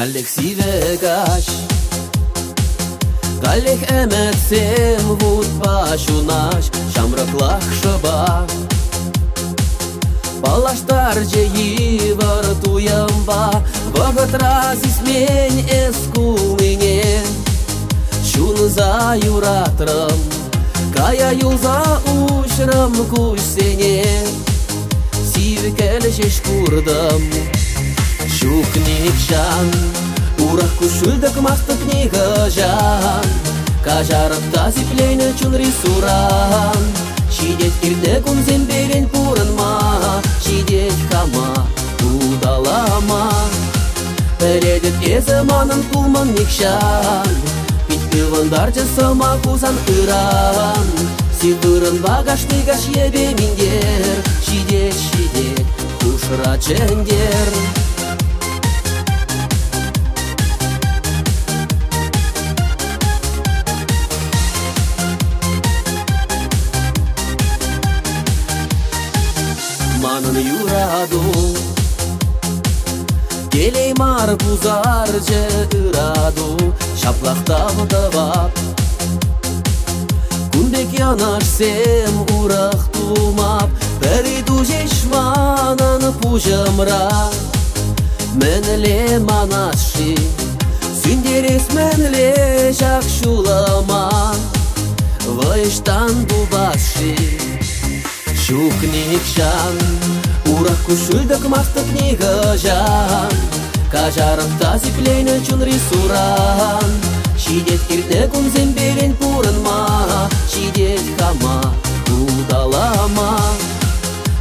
Алексиве гаш Галех эметсем вуд пашунаш Шамраклах шаба Палаштар жеи вартуямба Вагат разис мень эскулине Шун за юратрам Кая юлза ушрам кусене Сиве келешеш курдам Шукник жан Урах кушылдак мастык книга жан Кажарып тазиплейны чун рисуран Шидет кирде кунзем берен пурынма Шидет хама удалама Передет эземанын пулман никшан Питпывандар жасыма кузан ыран Сивырын багашты гаш ебе миндер Шидет, шидет, кушра чендер Манын юраду Келей мар бузар же ыраду Шаплақтағы дабап Күндек янашсем урах тумап Перейду жеш мананы пужамра Менле манаши Сүндерес менле жакшулама Вайштан дубаши Шукник жан Урах кушылдак мастык книга жан Кажарып тазиплейны чун рисуран Шидет кирде кунзем берен пурынма Шидет хама удалама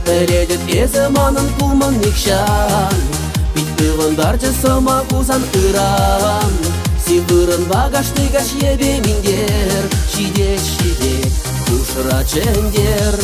Передет эземанын пулман никшан Питпывандар жасыма кузан ыран Сивырын багашты гаш ебе миндер Шидет, шидет, кушра чендер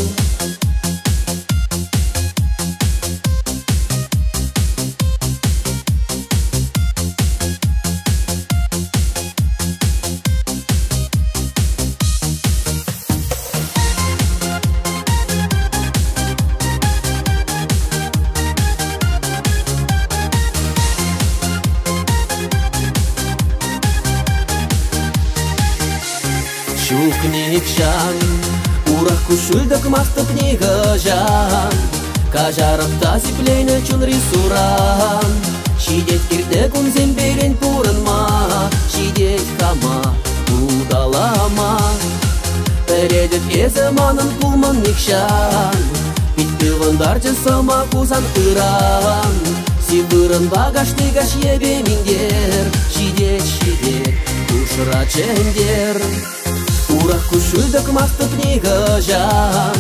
Шукник жан Урах кушылдак мастык книга жан Кажарып тазиплейны чун рисуран Шидет кирде кунзем берен пурынма Шидет хама удалама Передет эземанын пулман никшан Питпывандар жасыма кузан ыран Сивырын багашты гаш ебе миндер Шидет, шидет, кушра чендер Урах кушылдак мастык книга жан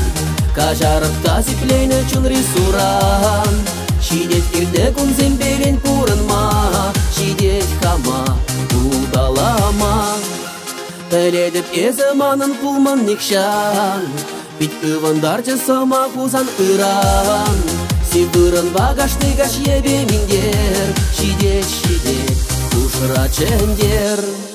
Кажарып тазиплейны чун рисуран Шидет кирде кунзем берен пурынма Шидет хама удалама Передет эземанын пулман никшан Питпывандар жасыма кузан ыран Сивырын багашты гаш ебе миндер Шидет, шидет, кушра чендер